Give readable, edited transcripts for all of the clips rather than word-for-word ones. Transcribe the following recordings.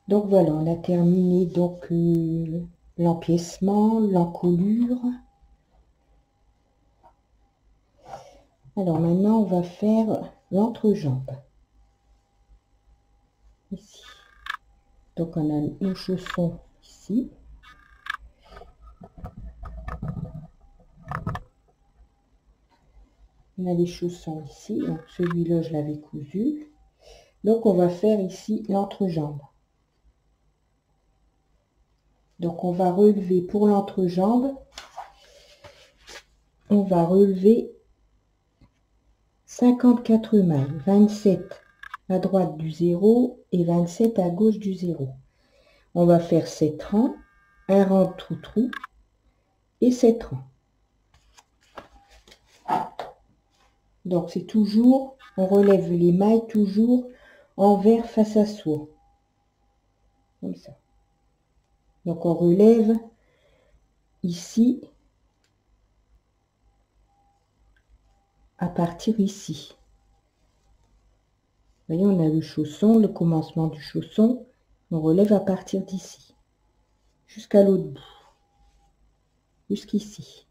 Donc voilà, on a terminé donc l'empiècement, l'encolure. Alors maintenant, on va faire l'entrejambe. Ici. Donc on a nos chaussons ici. On a les chaussons ici. Donc celui-là, je l'avais cousu. Donc on va faire ici l'entrejambe. Donc on va relever pour l'entrejambe. On va relever 54 mailles, 27 à droite du 0 et 27 à gauche du 0. On va faire 7 rangs, un rang de trou et 7 rangs. Donc c'est toujours, on relève les mailles toujours envers face à soi. Comme ça. Donc on relève ici à partir ici. Vous voyez, on a le chausson, le commencement du chausson. On relève à partir d'ici jusqu'à l'autre bout, jusqu'ici.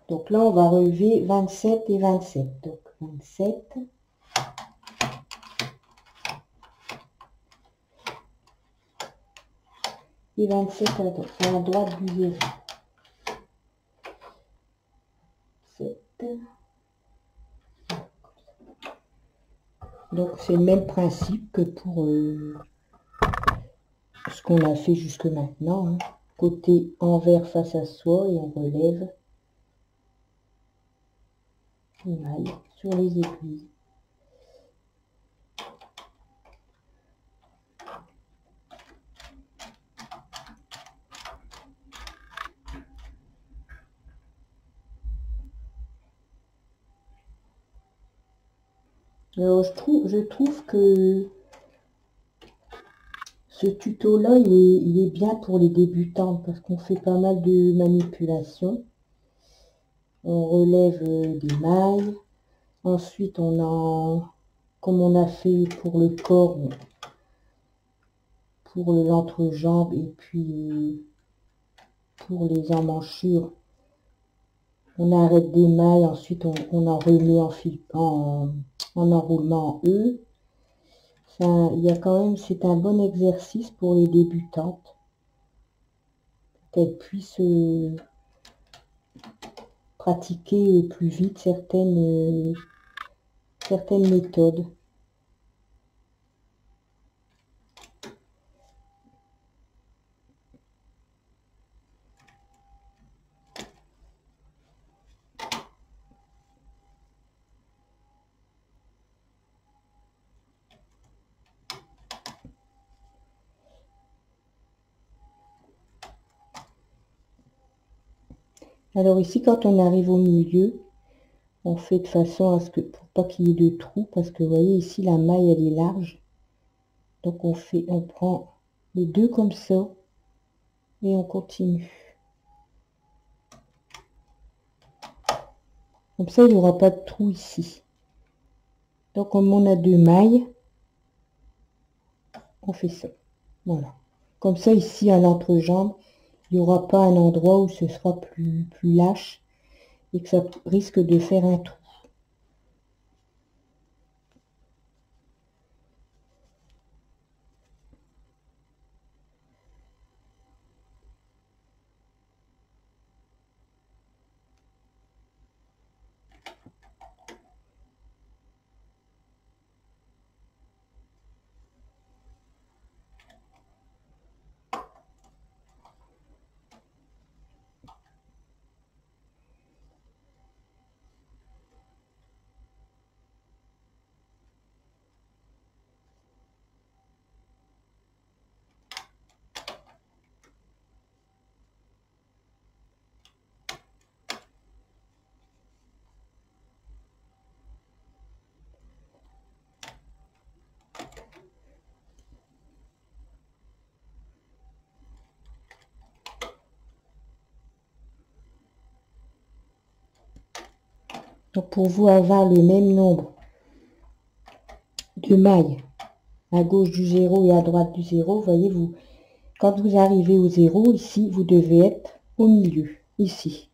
Donc là, on va relever 27 et 27. Donc 27. Et 27 à la droite du 0. 7. Donc c'est le même principe que pour ce qu'on a fait jusque maintenant. Hein. Côté envers face à soi et on relève les mailles sur les aiguilles. Alors je trouve que ce tuto là il est bien pour les débutants parce qu'on fait pas mal de manipulations. On relève des mailles, ensuite comme on a fait pour le corps, pour l'entrejambe et puis pour les emmanchures, on arrête des mailles, ensuite on en remet en enroulement en E. Il y a quand même, c'est un bon exercice pour les débutantes, qu'elles puissent pratiquer plus vite certaines méthodes. Alors ici, quand on arrive au milieu, on fait de façon à ce que, pour pas qu'il y ait de trous, parce que vous voyez ici, la maille, elle est large. Donc on prend les deux comme ça, et on continue. Comme ça, il n'y aura pas de trou ici. Donc comme on a deux mailles, on fait ça. Voilà. Comme ça, ici, à l'entrejambe, il n'y aura pas un endroit où ce sera plus lâche et que ça risque de faire un trou. Donc pour vous avoir le même nombre de mailles à gauche du 0 et à droite du 0, voyez, vous, quand vous arrivez au 0, ici, vous devez être au milieu, ici.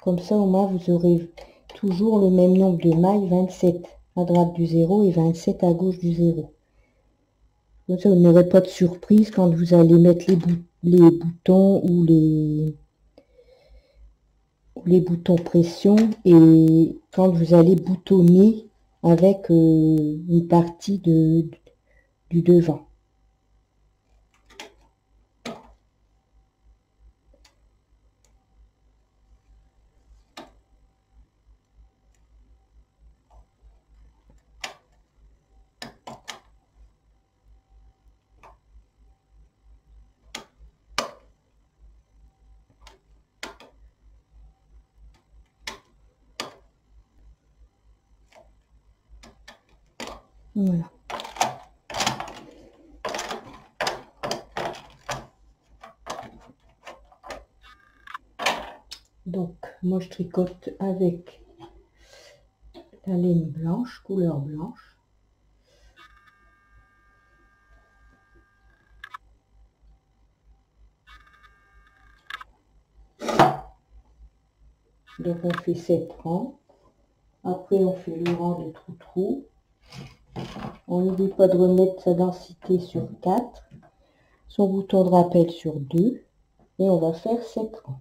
Comme ça, au moins, vous aurez toujours le même nombre de mailles, 27 à droite du 0 et 27 à gauche du 0. Comme ça, vous n'aurez pas de surprise quand vous allez mettre les boutons ou les boutons pression et quand vous allez boutonner avec une partie du devant. Voilà. Donc, moi, je tricote avec la laine blanche, couleur blanche. Donc, on fait 7 rangs. Après, on fait le rang de trou-trou. On n'oublie pas de remettre sa densité sur 4, son bouton de rappel sur 2, et on va faire 7 rangs.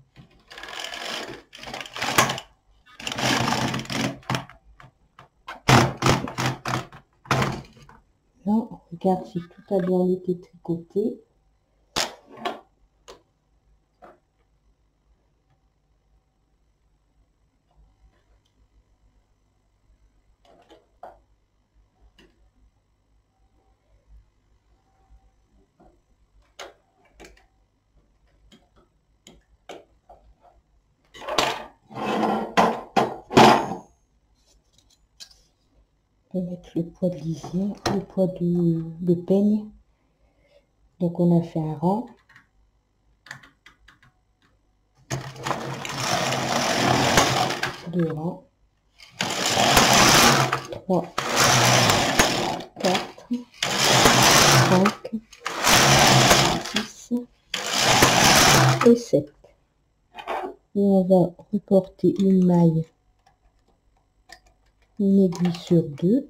Là, on regarde si tout a bien été tricoté. On va mettre le poids de lisière, le poids de peigne. Donc on a fait un rang. Deux rangs. 3, 4, 5, 6 et 7. Et on va reporter une maille, une aiguille sur 2.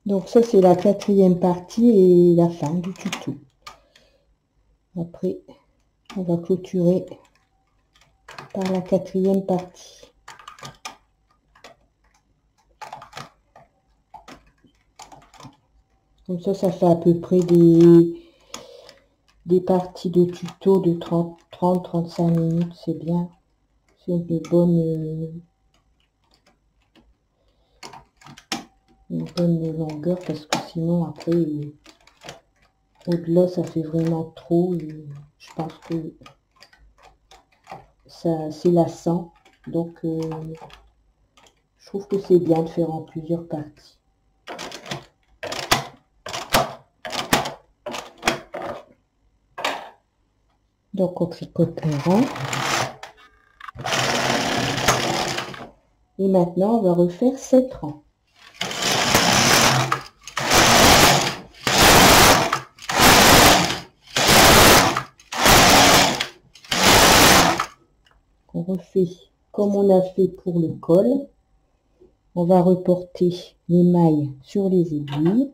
Donc ça, c'est la 4e partie et la fin du tuto. Après, on va clôturer par la 4e partie. Comme ça fait à peu près des parties de tuto de 30-35 minutes. C'est bien. C'est une bonne longueur parce que sinon après au-delà ça fait vraiment trop et je pense que ça c'est lassant, donc je trouve que c'est bien de faire en plusieurs parties. Donc on tricote un rang et maintenant on va refaire 7 rangs. On refait comme on a fait pour le col. On va reporter les mailles sur les aiguilles.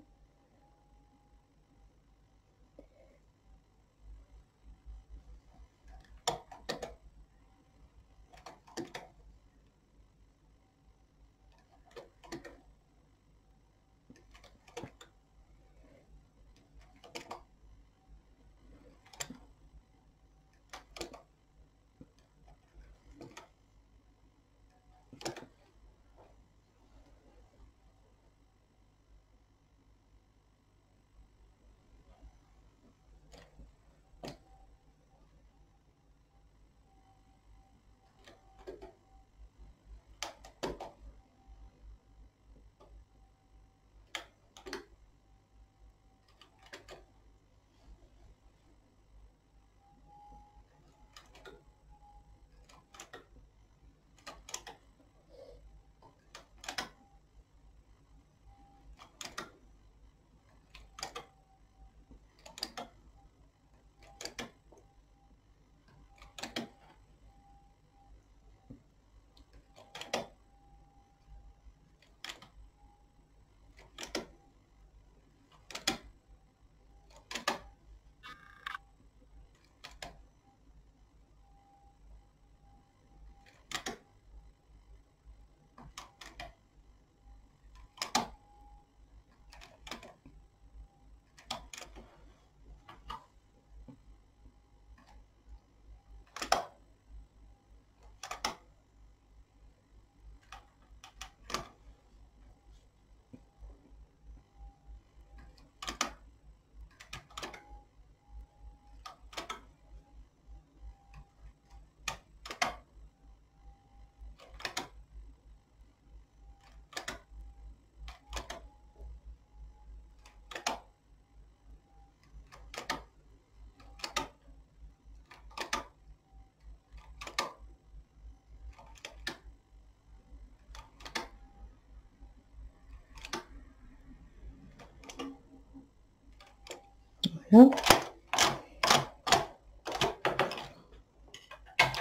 Voilà.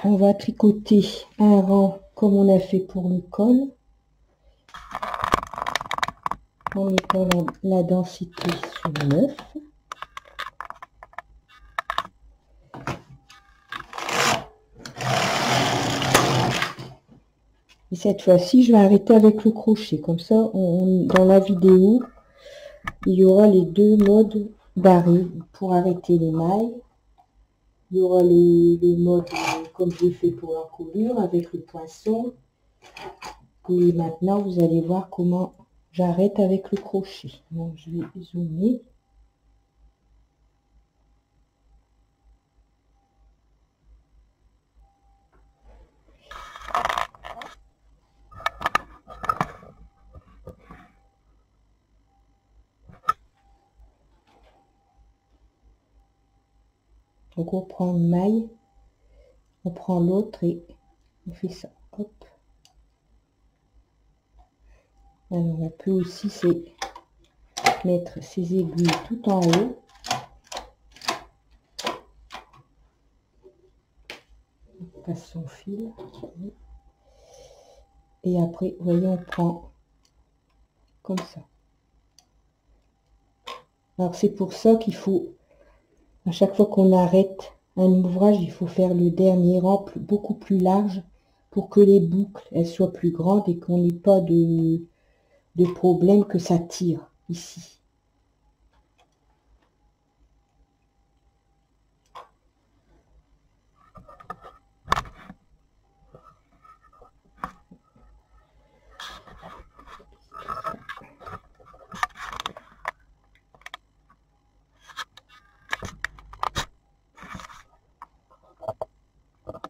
On va tricoter un rang comme on a fait pour le col, en mettant la densité sur 9. Et cette fois-ci, je vais arrêter avec le crochet. Comme ça, dans la vidéo, il y aura les deux modes barrés pour arrêter les mailles. Il y aura le mode comme j'ai fait pour l'encolure avec le poinçon. Et maintenant, vous allez voir comment j'arrête avec le crochet. Donc, je vais zoomer. Donc, on prend une maille, on prend l'autre et on fait ça. Hop. Alors, on peut aussi mettre ses aiguilles tout en haut. On passe son fil. Et après, vous voyez, on prend comme ça. Alors, c'est pour ça qu'il faut, à chaque fois qu'on arrête un ouvrage, il faut faire le dernier rang beaucoup plus large pour que les boucles, elles soient plus grandes et qu'on n'ait pas de problème que ça tire ici.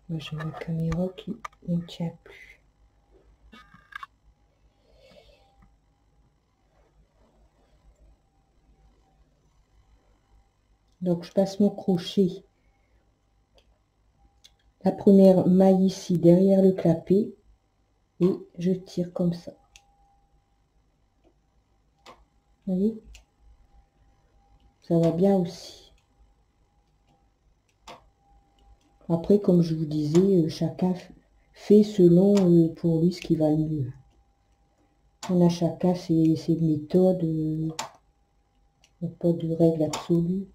Moi, j'ai ma caméra qui ne tient plus. Donc, je passe mon crochet, la première maille ici derrière le clapet et je tire comme ça. Vous voyez? Ça va bien aussi. Après, comme je vous disais, chacun fait selon pour lui ce qui va le mieux. On a chacun ses méthodes, il n'y a pas de règle absolue.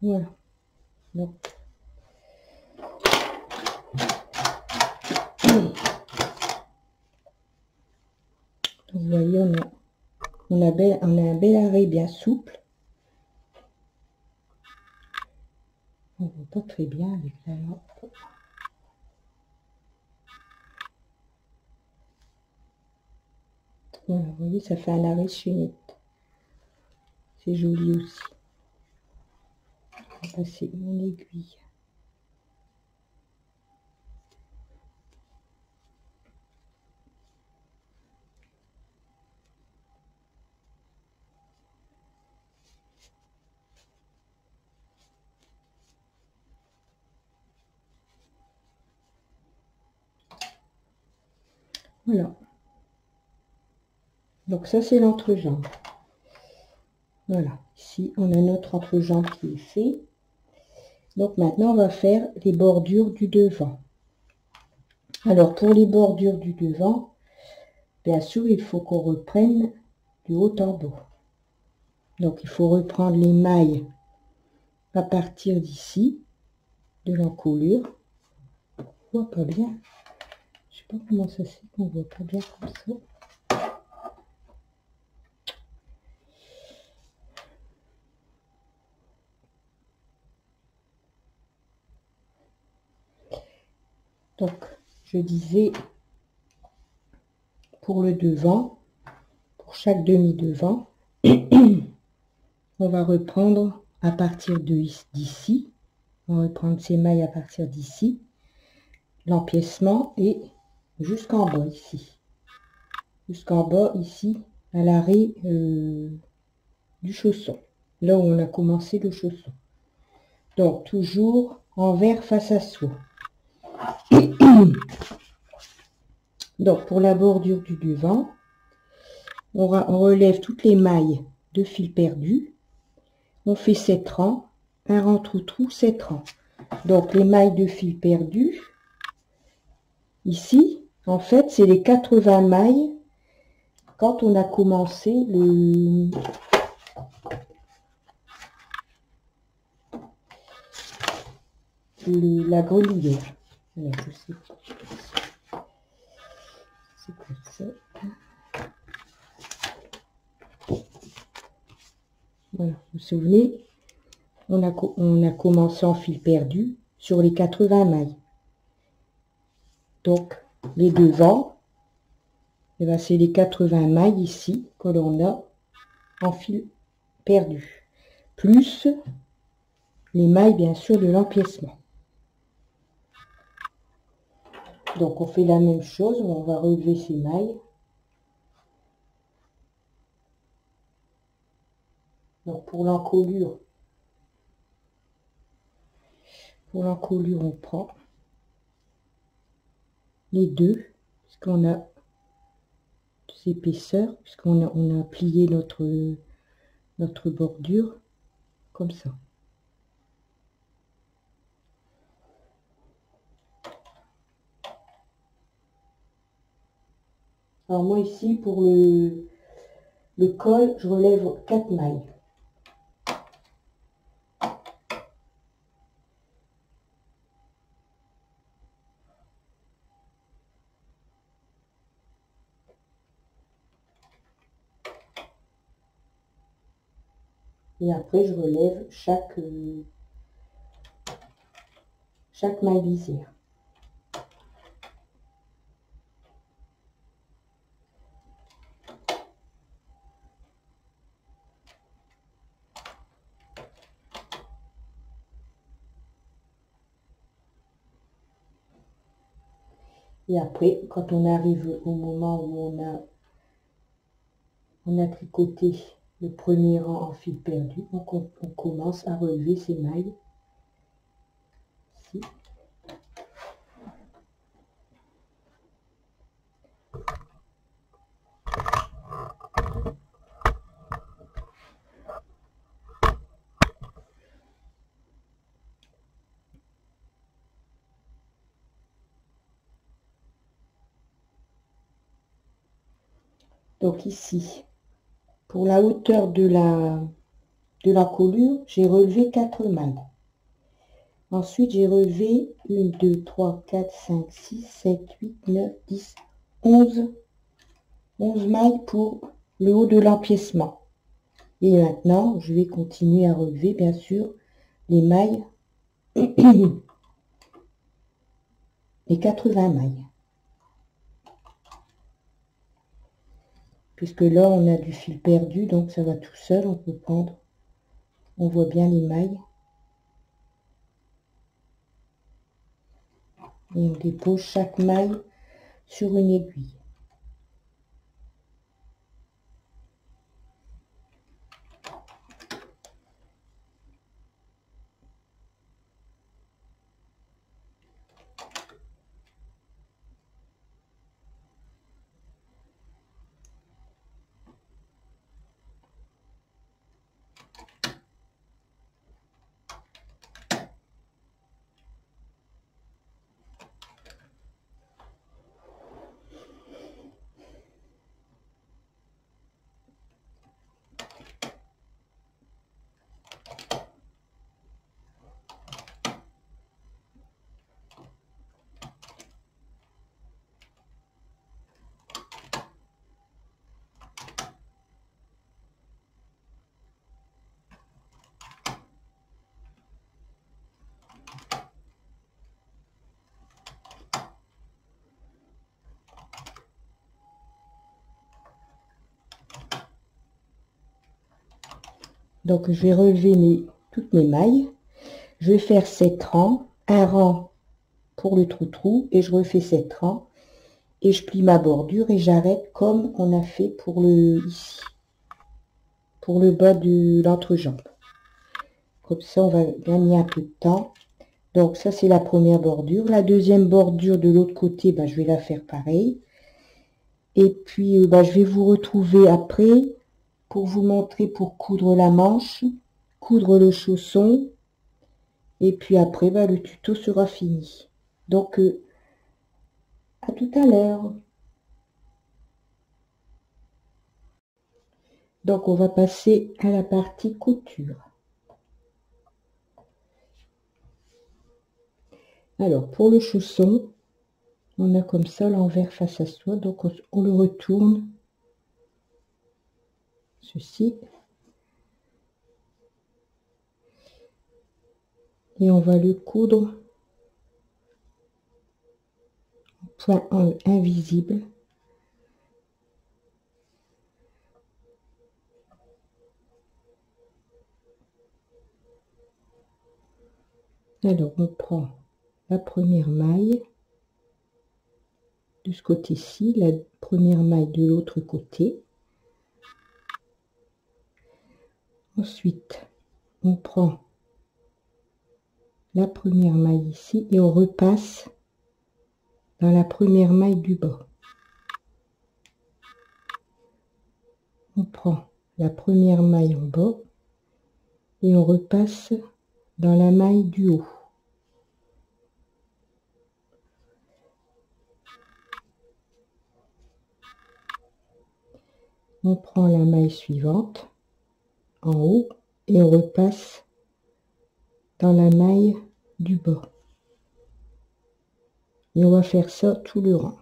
Voilà. Donc, vous voyez, on a un bel arrêt bien souple. On voit pas très bien avec la lampe. Voilà, vous voyez, ça fait un arrêt chaînette. C'est joli aussi. Je vais passer mon aiguille. Voilà. Donc ça, c'est l'entrejambe. Voilà. Ici, on a notre entrejambe qui est fait. Donc maintenant, on va faire les bordures du devant. Alors, pour les bordures du devant, bien sûr, il faut qu'on reprenne du haut en bas. Donc, il faut reprendre les mailles à partir d'ici, de l'encolure. On voit pas bien. Je sais pas comment ça se fait qu'on voit pas bien comme ça. Donc, je disais, pour le devant, pour chaque demi-devant, on va reprendre à partir d'ici. On va reprendre ces mailles à partir d'ici, l'empiècement et jusqu'en bas ici. Jusqu'en bas ici, à l'arrêt du chausson. Là où on a commencé le chausson. Donc, toujours envers face à soi. Donc, pour la bordure du devant, on relève toutes les mailles de fil perdu. On fait 7 rangs, un rang trou-trou, 7 rangs. Donc, les mailles de fil perdu, ici, en fait, c'est les 80 mailles quand on a commencé la grelière. Alors, je sais pas. C'est comme ça. Voilà, vous vous souvenez, on a commencé en fil perdu sur les 80 mailles. Donc, les devants, et ben, c'est les 80 mailles ici que l'on a en fil perdu. Plus les mailles, bien sûr, de l'empiècement. Donc, on fait la même chose, on va relever ces mailles. Donc, pour l'encolure, on prend les deux, puisqu'on a ces épaisseurs, puisqu'on a plié notre bordure comme ça. Alors moi ici, pour le col, je relève 4 mailles. Et après, je relève chaque maille lisière. Et après, quand on arrive au moment où on a tricoté le premier rang en fil perdu, donc on commence à relever ces mailles. Ici. Donc ici, pour la hauteur de l'encolure, j'ai relevé 4 mailles. Ensuite, j'ai relevé 1, 2, 3, 4, 5, 6, 7, 8, 9, 10, 11 mailles pour le haut de l'empiècement. Et maintenant, je vais continuer à relever, bien sûr, les mailles, les 80 mailles. Puisque là, on a du fil perdu, donc ça va tout seul, on peut prendre, on voit bien les mailles. Et on dépose chaque maille sur une aiguille. Donc je vais relever toutes mes mailles. Je vais faire 7 rangs, un rang pour le trou-trou et je refais 7 rangs et je plie ma bordure et j'arrête comme on a fait pour le ici, pour le bas de l'entrejambe. Comme ça on va gagner un peu de temps. Donc ça c'est la première bordure. La deuxième bordure de l'autre côté, je vais la faire pareil. Et puis je vais vous retrouver après pour vous montrer pour coudre la manche, coudre le chausson. Et puis après, le tuto sera fini. Donc, à tout à l'heure. Donc, on va passer à la partie couture. Alors, pour le chausson, on a comme ça l'envers face à soi. Donc, on le retourne. Ceci. Et on va le coudre en point invisible. Alors, on prend la première maille de ce côté-ci, la première maille de l'autre côté. Ensuite, on prend la première maille ici et on repasse dans la première maille du bas. On prend la première maille en bas et on repasse dans la maille du haut. On prend la maille suivante en haut et on repasse dans la maille du bas. Et on va faire ça tout le rang.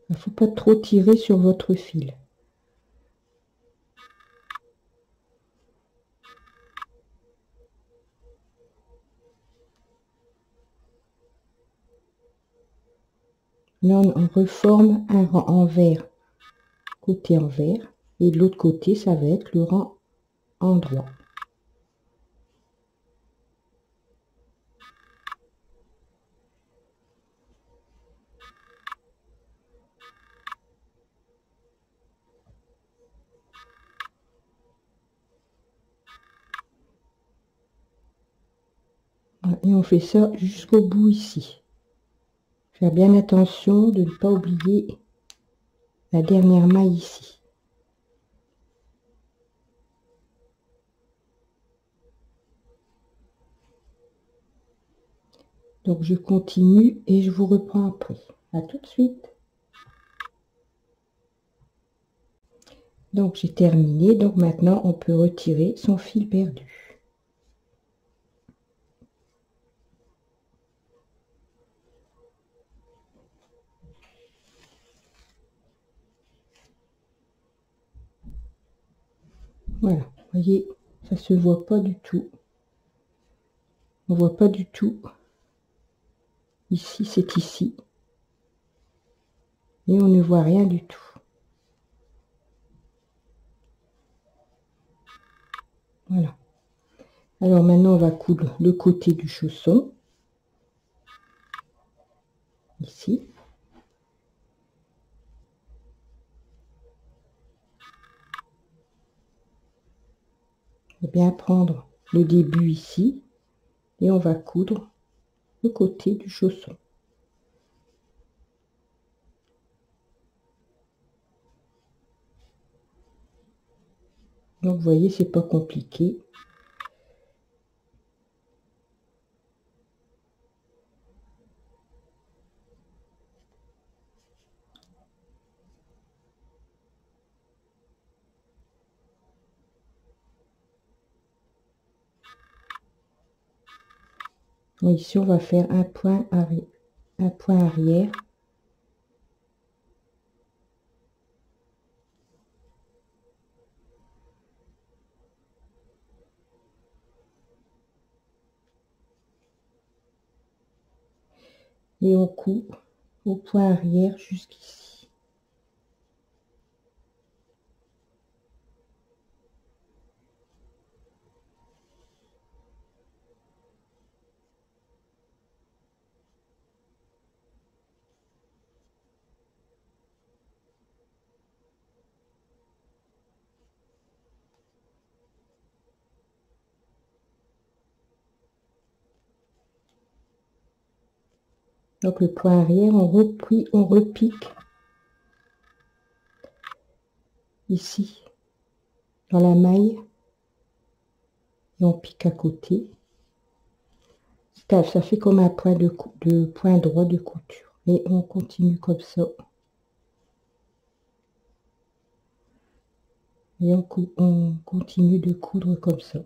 Il ne faut pas trop tirer sur votre fil. Là, on reforme un rang envers, côté envers, et de l'autre côté, ça va être le rang endroit. Et on fait ça jusqu'au bout ici. Faire bien attention de ne pas oublier la dernière maille ici. Donc je continue et je vous reprends après. À tout de suite. Donc j'ai terminé. Donc maintenant on peut retirer son fil perdu. Voilà, vous voyez, ça se voit pas du tout. On voit pas du tout. Ici, c'est ici. Et on ne voit rien du tout. Voilà. Alors maintenant, on va coudre le côté du chausson. Ici. On va bien prendre le début ici. Et on va coudre le côté du chausson. Donc vous voyez, c'est pas compliqué. Ici, on va faire un point un point arrière. Et on coupe au point arrière jusqu'ici. Donc le point arrière, on repique ici dans la maille et on pique à côté. Ça fait comme un point de point droit de couture et on continue comme ça et on continue de coudre comme ça.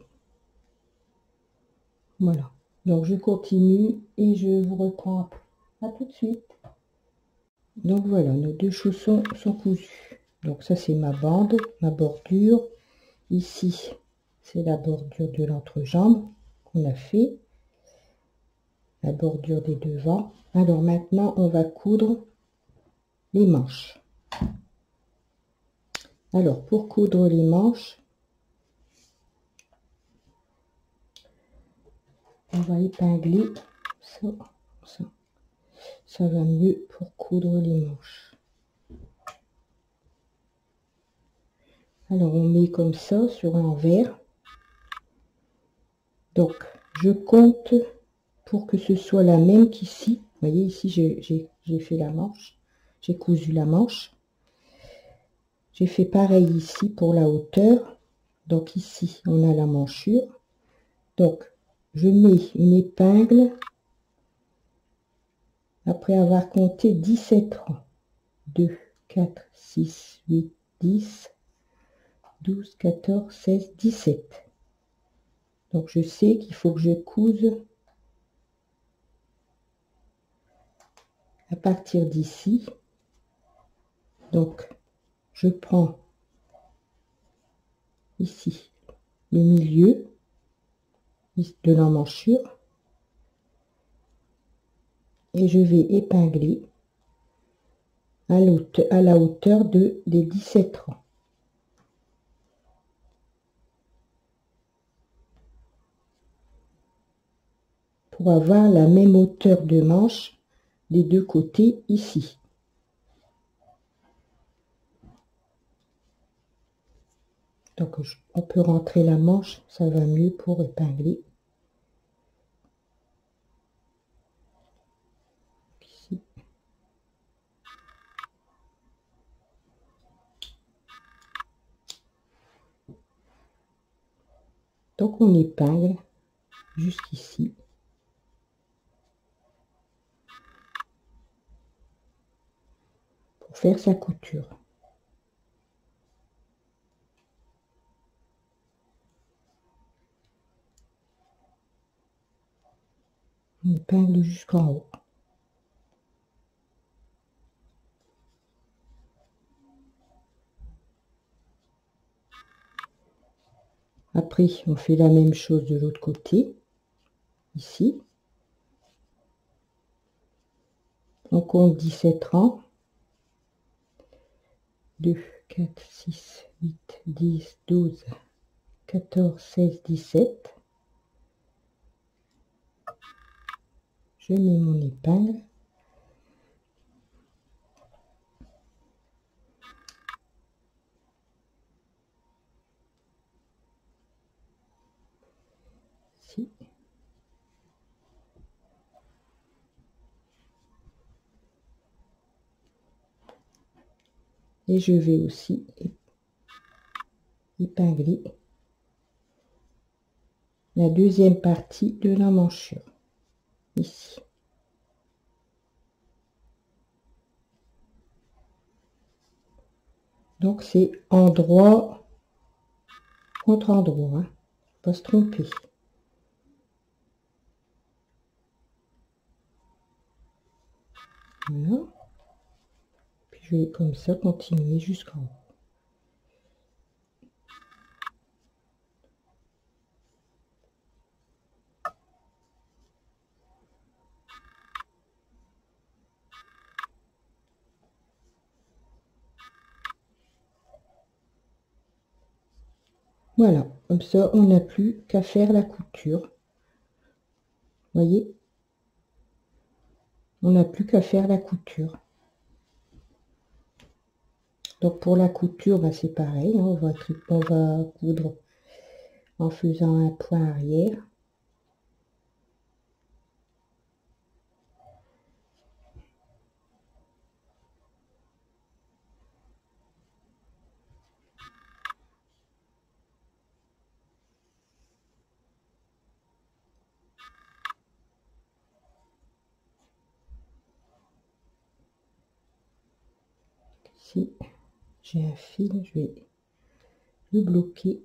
Voilà, donc je continue et je vous reprends après. À tout de suite. Donc voilà, nos deux chaussons sont cousus. Donc ça c'est ma bande, ma bordure. Ici c'est la bordure de l'entrejambe qu'on a fait, la bordure des devants. Alors maintenant on va coudre les manches. Alors pour coudre les manches, on va épingler ça, ça. Ça va mieux pour coudre les manches. Alors on met comme ça sur l'envers. Donc je compte pour que ce soit la même qu'ici. Vous voyez ici j'ai fait la manche, j'ai cousu la manche. J'ai fait pareil ici pour la hauteur. Donc ici on a la manchure. Donc je mets une épingle après avoir compté 17 rangs. 2, 4, 6, 8, 10, 12, 14, 16, 17. Donc je sais qu'il faut que je couse à partir d'ici. Donc je prends ici le milieu de l'emmanchure et je vais épingler à la hauteur des 17 rangs. Pour avoir la même hauteur de manche des deux côtés ici. Donc on peut rentrer la manche, ça va mieux pour épingler. Ici. Donc on épingle jusqu'ici. Pour faire sa couture. On épingle jusqu'en haut. Après, on fait la même chose de l'autre côté, ici. On compte 17 rangs. 2, 4, 6, 8, 10, 12, 14, 16, 17. Je mets mon épingle. Ici. Et je vais aussi épingler la deuxième partie de la manchure, ici. Donc c'est endroit contre endroit, hein. Pas se tromper. Voilà. Puis je vais comme ça continuer jusqu'en haut. Voilà, comme ça on n'a plus qu'à faire la couture. Voyez, on n'a plus qu'à faire la couture. Donc pour la couture, bah, c'est pareil, hein, on va coudre en faisant un point arrière. Si j'ai un fil, je vais le bloquer.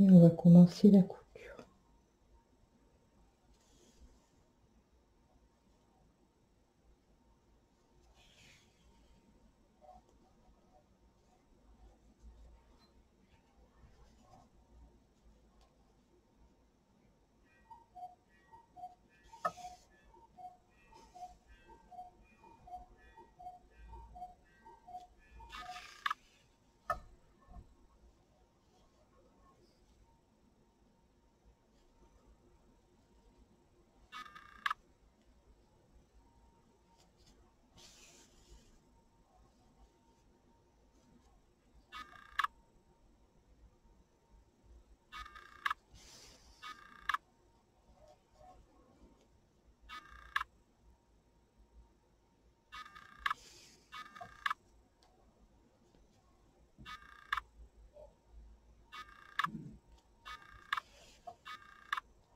Et on va commencer la couture.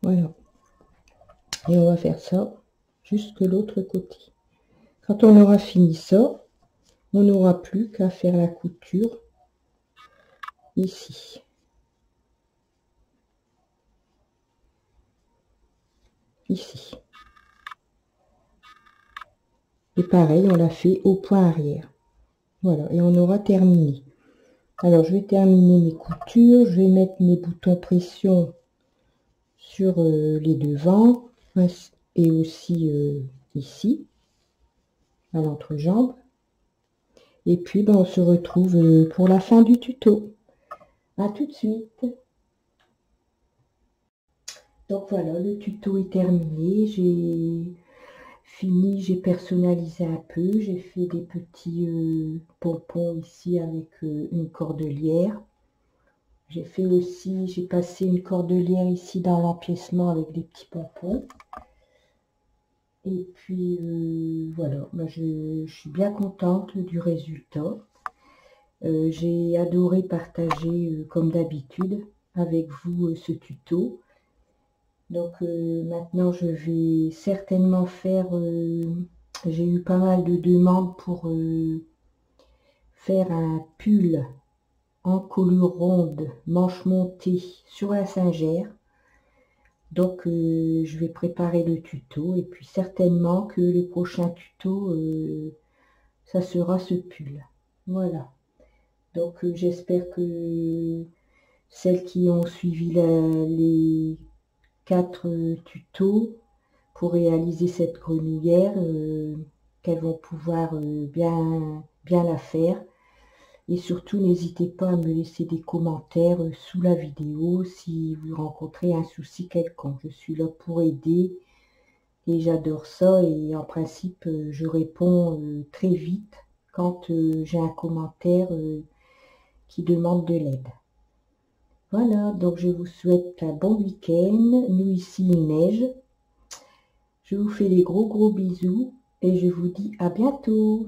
Voilà. Et on va faire ça jusque l'autre côté. Quand on aura fini ça, on n'aura plus qu'à faire la couture ici. Ici. Et pareil, on l'a fait au point arrière. Voilà, et on aura terminé. Alors, je vais terminer mes coutures. Je vais mettre mes boutons pression sur les devants et aussi ici, à l'entrejambe. Et puis, ben, on se retrouve pour la fin du tuto. À tout de suite. Donc voilà, le tuto est terminé. J'ai fini, j'ai personnalisé un peu. J'ai fait des petits pompons ici avec une cordelière. J'ai fait aussi, j'ai passé une cordelière ici dans l'empiècement avec des petits pompons. Et puis voilà, moi je suis bien contente du résultat. J'ai adoré partager comme d'habitude avec vous ce tuto. Donc maintenant je vais certainement faire, j'ai eu pas mal de demandes pour faire un pull en colure ronde, manche montée sur la singère. Donc je vais préparer le tuto et puis certainement que le prochain tuto, ça sera ce pull. Voilà. Donc j'espère que celles qui ont suivi les 4 tutos pour réaliser cette grenouillère, qu'elles vont pouvoir bien la faire. Et surtout, n'hésitez pas à me laisser des commentaires sous la vidéo si vous rencontrez un souci quelconque. Je suis là pour aider Et j'adore ça et en principe, je réponds très vite quand j'ai un commentaire qui demande de l'aide. Voilà, donc je vous souhaite un bon week-end. Nous ici, il neige. Je vous fais des gros bisous et je vous dis à bientôt.